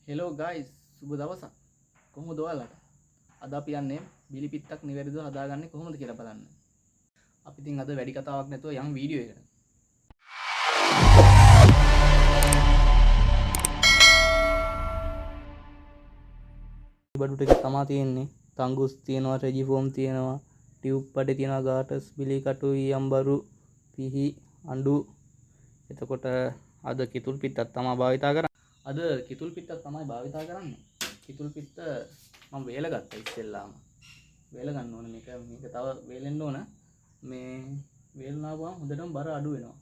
Hello guys සුබ දවසක් කොහොමද ඔයාලට අද අපි යන්නේ බිලි පිත්තක් නිවැරදිව හදාගන්නේ කොහොමද කියලා බලන්න. අපි ඉතින් අද වැඩි කතාවක් නැතුව යම් වීඩියෝ එකකට. බඩු ටික තමා තියෙන්නේ. තංගුස් තියෙනවා, රෙජිෆෝම් තියෙනවා, ටියුබ් පඩේ තියෙනවා, ගාටස්, බිලි කටු, ඊයම්බරු, පිහි, අඬු. එතකොට අද කිතුල් පිත්තක් තමයි භාවිතා කරන්නේ. අද කිතුල් පිත්තක් තමයි භාවිතා කරන්නේ. කිතුල් පිත්ත මම වේල ගත්තා ඉස්සෙල්ලාම. වේල ගන්න ඕනේ මේක තව වේලෙන්න ඕන. මේ වේලනාවම හොඳටම බර අඩු වෙනවා.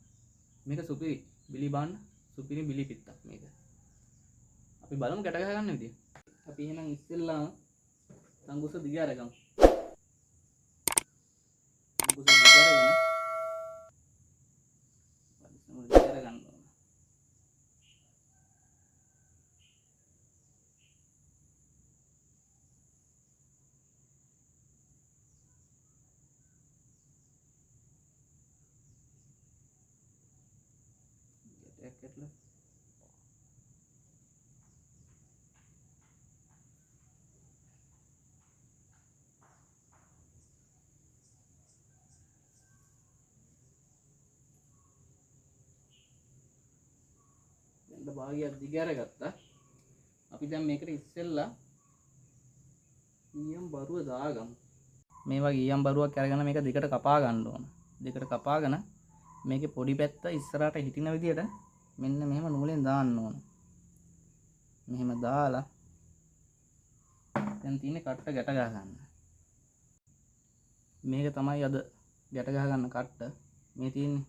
මේක සුපිරි බිලි බාන්න සුපිරි බිලි පිත්තක් මේක. අපි බලමු ගැට ගහ ගන්න විදිය. අපි එහෙනම් ඉස්සෙල්ලාම තංගුස දිග අරගමු. තංගුස දිග අරගෙන පරිස්සමෙන් දිග අරගන්න ඕන. ගැටයක් ඇట్లా දැන් භාගයක් දිග අරගත්තා. අපි දැන් මේකට ඉස්සෙල්ලා ඊයම් බරුව දාගමු. මේ වගේ ඊයම් බරුවක් අරගෙන මේක දෙකට කපා ගන්න ඕන. දෙකට කපාගෙන මේකේ පොඩි පැත්ත ඉස්සරහට හිටින විදියට මෙන්න මෙහෙම නූලෙන් දාන්න ඕන. මෙහෙම දාලා දැන් තියෙන්නේ කට්ට ගැට ගහ ගන්න. මේක තමයි අද ගැට ගහ ගන්න කට්ට. මේ තියෙන්නේ.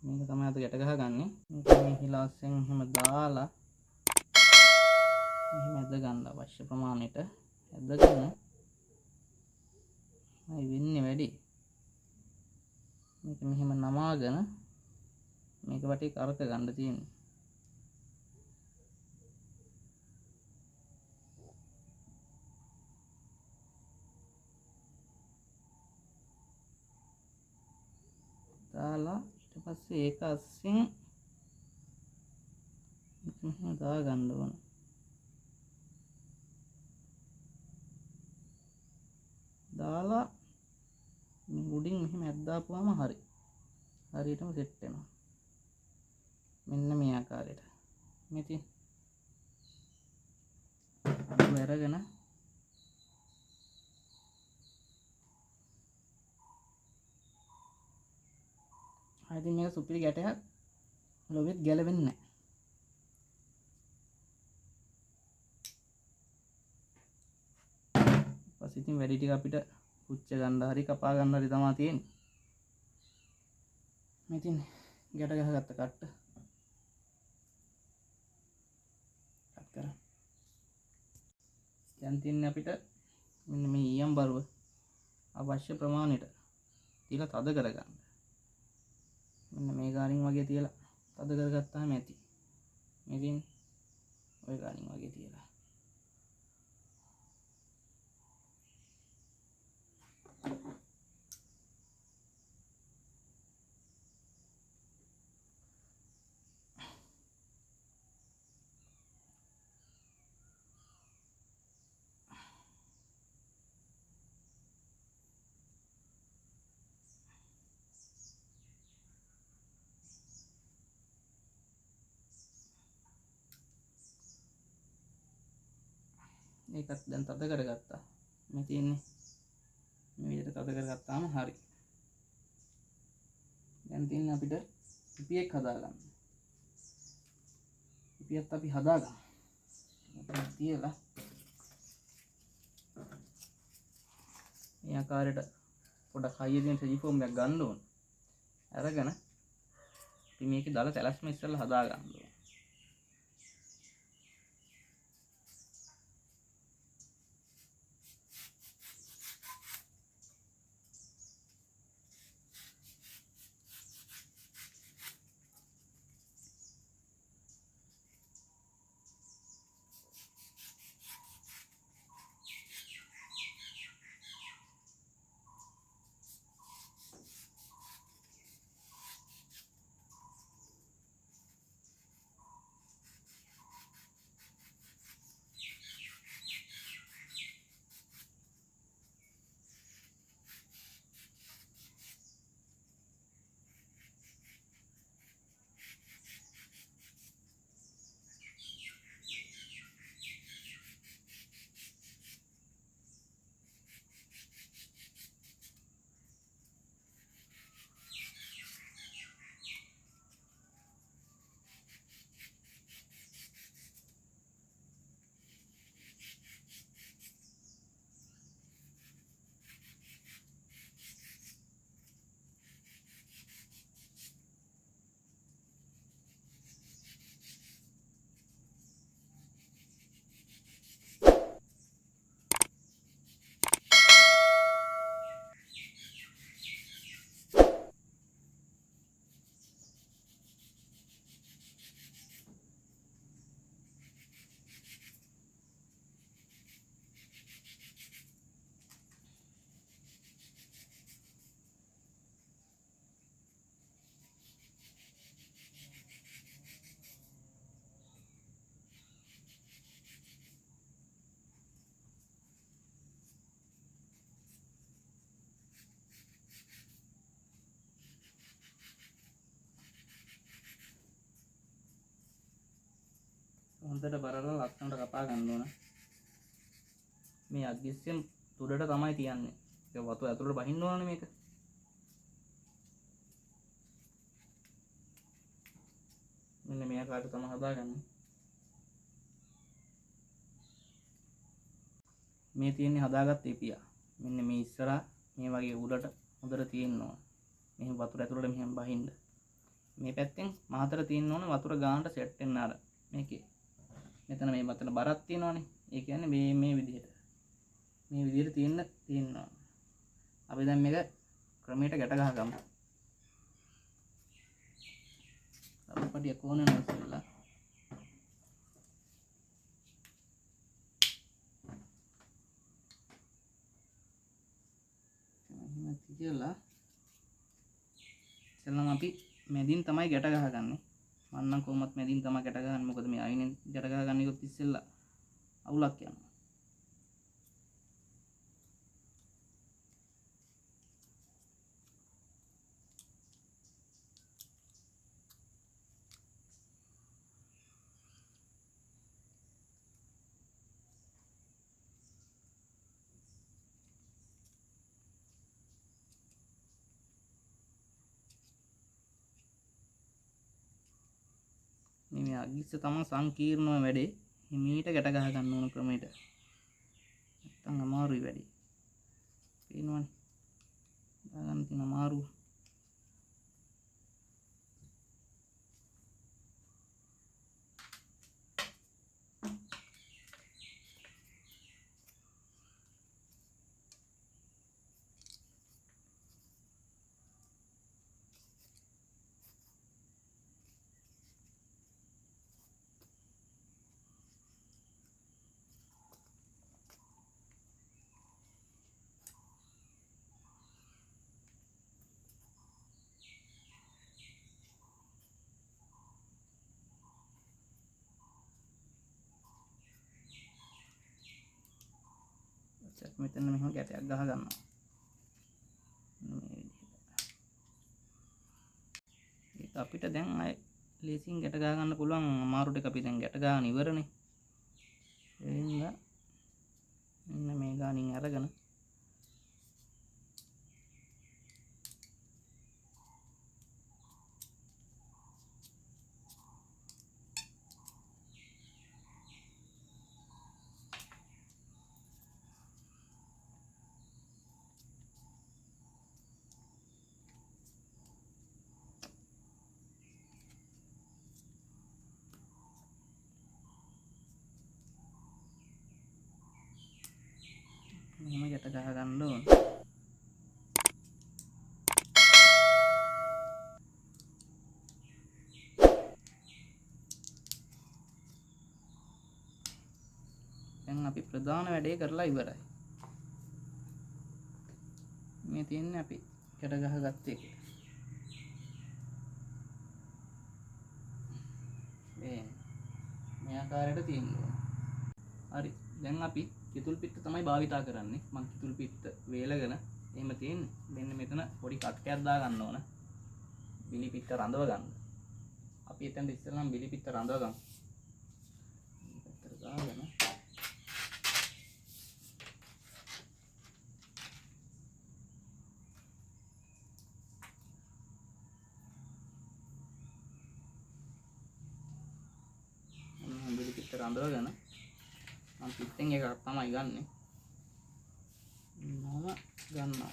මේක තමයි අද ගැට ගහගන්නේ. මේක මේ හිලාස්සෙන් එහෙම දාලා මෙහෙම ඇද ගන්න අවශ්‍ය ප්‍රමාණයට ඇදගෙන මේ වෙන්නේ වැඩි. මේක මෙහෙම නමාගෙන මේක වටේ කරක ගන්න තියෙන්නේ. දාලා ඊට පස්සේ ඒක අස්සෙන් මෙහෙම දා ගන්න ඕන. දාලා උඩින් මෙහෙම ඇද්දාපුවම හරි. හරියටම සෙට් වෙනවා. මෙන්න මේ ආකාරයට. මෙතින් අඩු අරගෙන ඉතින් මේක සුපිරි ගැටයක් ලොවෙත් ගැලවෙන්නේ නැහැ. ඊපස්සේ ඉතින් වැඩි ටික අපිට පුච්ච ගන්න හරි කපා ගන්න හරි තමයි තියෙන්නේ. මේ ඉතින් ගැට ගහගත්ත කට්ට කට් කරා. දැන් තියන්නේ අපිට මෙන්න මේ ඊයම් බරුව අවශ්‍ය ප්‍රමාණයට තියලා තද කරගන්න. මෙන්න මේ ගානින් වගේ තියලා තද කරගත්තාම ඇති. මෙතින් ඔය ගානින් වගේ තියලා ඒකත් දැන් තද කරගත්තා. මේ තියෙන්නේ මේ විදිහට තද කරගත්තාම හරි. දැන් තියෙන්නේ අපිට පිපියෙක් හදාගන්න. පිපියත් අපි හදාගමු. තියලා මේ ආකාරයට පොඩක් හයියෙන් තියෙන රෙජිෆෝම් එකක් ගන්න ඕන. අරගෙන අපි මේකේ දාලා තැලස්ම ඉස්සෙල්ලා හදාගන්න ඕන. හොඳට බරලා ලස්සනට කපා ගන්න ඕන. මේ අග්ගිස්සෙන් තුඩට තමයි තියන්නේ. ඒක වතුර ඇතුළට බහින්න ඕනනේ මේක. මෙන්න මේ ආකාරයට තමයි හදාගන්නේ. මේ තියෙන්නේ හදාගත්ත ඉපියා. මෙන්න මේ ඉස්සරහා මේ වගේ උඩට හොඳට තියෙන්න ඕන. මෙහෙම වතුර ඇතුළට මෙහෙම බහින්න. මේ පැත්තෙන් මහතර තියෙන්න ඕන වතුර ගානට සෙට් වෙන්න අර මේකේ. මෙතන මේ මතන බරක් තියෙනවානේ. ඒ කියන්නේ මේ විදිහට. මේ විදිහට තියෙනවා. අපි දැන් මේක ක්‍රමයට ගැට ගහගමු. අපපටිය කොහොනන ඉස්සෙල්ලා. එහෙම තියලා ඉස්සෙල්ලාම අපි මැදින් තමයි ගැට ගහගන්නේ. මම නම් කොහොමත් මැදින් තමයි ගැට ගහන්නේ. මොකද මේ අයිනෙන් ගැට ගහගන්න එකත් ඉස්සෙල්ලා අවුලක් යනවා. මේ අග්ගිස්ස තමයි සංකීර්ණම වැඩේ. හිමීට ගැට ගහ ගන්න ඕන ක්‍රමයට. නැත්තම් අමාරුයි වැඩේ. පේනවනේ. දාගන්න තියෙන අමාරුව. මෙතන මෙහෙම ගැටයක් ගහ ගන්නවා. මේ විදිහට. ඒක අපිට දැන් අය ලේසියෙන් ගැට ගහ ගන්න පුළුවන්. අමාරු ටික අපි දැන් ගැට ගන්න ඉවරනේ. ඒ හින්දා මෙන්න මේ ගානින් අරගෙන මෙහෙම ගැට ගහ ගන්න ඕන. දැන් අපි ප්‍රධාන වැඩේ කරලා ඉවරයි. මේ තියෙන්නේ අපි ගැට ගහගත්ත එක. මේ ආකාරයට තියෙනවා. හරි. දැන් අපි කිතුල් පිට තමයි භාවිතා කරන්නේ. මම කිතුල් පිට වේලගෙන එහෙම තියෙන්නේ. මෙන්න මෙතන පොඩි කට්ටයක් දා ගන්න ඕන. බිලි පිට රඳව ගන්න. අපි එතෙන් ඉස්සෙල්ලාම බිලි පිට රඳව ගමු. පැත්තට දාගෙන බිලි පිට රඳවගෙන මම පිටෙන් එකක් තමයි ගන්නෙ. මම ගන්නවා.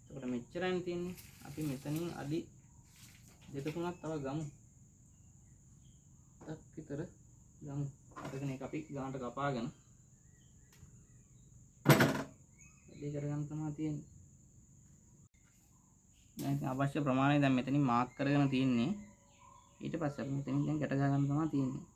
එතකොට මෙච්චරයි තියෙන්නේ. අපි මෙතනින් අඩි 2-3ක් තව ගමු. ටක් විතර ගමු. අදගෙන එක අපි ගානට කපාගෙන වැඩි කරගන්න තමයි තියෙන්නේ. දැන් අවශ්‍ය ප්‍රමාණය දැන් මෙතනින් මාක් කරගෙන තියෙන්නේ. ඊට පස්සේ අපි මෙතනින් දැන් ගැට ගන්න තමයි තියෙන්නේ.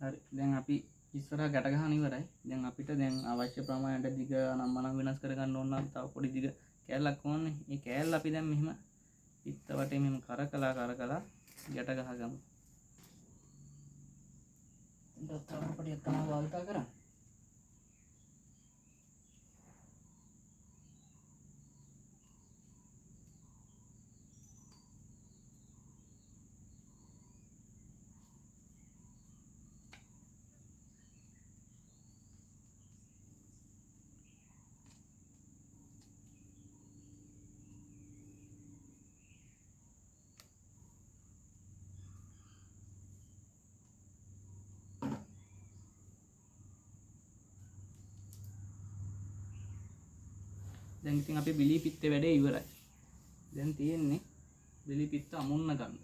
හරි දැන් අපි ඉස්සරහ ගැට ගහන ඉවරයි. දැන් අපිට දැන් අවශ්‍ය ප්‍රමාණයට දිග අනම්මනම් වෙනස් කරගන්න ඕන නම් තව පොඩි දිග කෑල්ලක් ඕනේ. මේ කෑල්ල අපි දැන් මෙහෙම පිත්ත වටේ මෙහෙම කරකලා ගැට ගහගමු. දැන් තව පොඩියක් තමයි වාල්තා කරන්නේ. දැන් ඉතින් අපි බිලී පිත්තේ වැඩේ ඉවරයි. දැන් තියෙන්නේ බිලී පිත්ත අමුන්න ගන්න.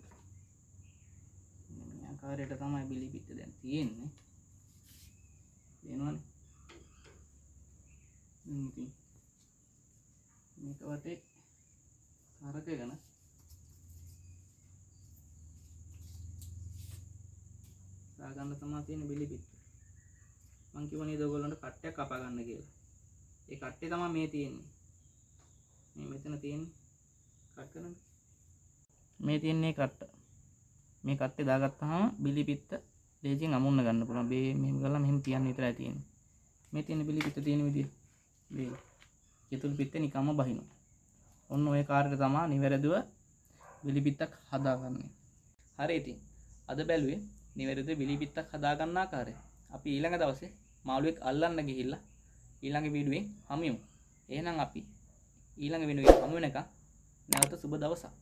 මේ ආකාරයට තමයි බිලී පිත්ත දැන් තියෙන්නේ. පේනවනේ. ඉතින් මේක වටේ කරකගෙන සාගන්න තමයි තියෙන බිලී පිත්ත. මං කිව්වා නේද ඔයගොල්ලන්ට කට්ටයක් කපා ගන්න කියලා. ඒ කට්ටේ තමයි මේ තියෙන්නේ. මේ මෙතන තියෙන්නේ කට් කරන්න. මේ තියෙන්නේ කට්ට. මේ කට්ටේ දාගත්තාම බිලි පිත්ත ලේසියෙන් අමුන්න ගන්න පුළුවන්. මේ මෙහෙම කරලා මෙහෙම තියන්න විතරයි තියෙන්නේ. මේ තියෙන බිලි පිත්ත තියෙන විදිය. මේ යතුරු පිත්ත නිකම්ම බහිනවා. ඔන්න ඔය කාර්යය තමයි නිවැරදිව බිලි පිත්තක් හදාගන්නේ. හරි ඉතින් අද බැලුවේ නිවැරදිව බිලි පිත්තක් හදාගන්න ආකාරය. අපි ඊළඟ දවසේ මාළුවෙක් අල්ලන්න ගිහිල්ලා ඊළඟ වීඩියෝෙන් හමු වෙමු. එහෙනම් අපි ඊළඟ වෙනුවෙන් හමු වෙනකම් නැවත සුබ දවසක්.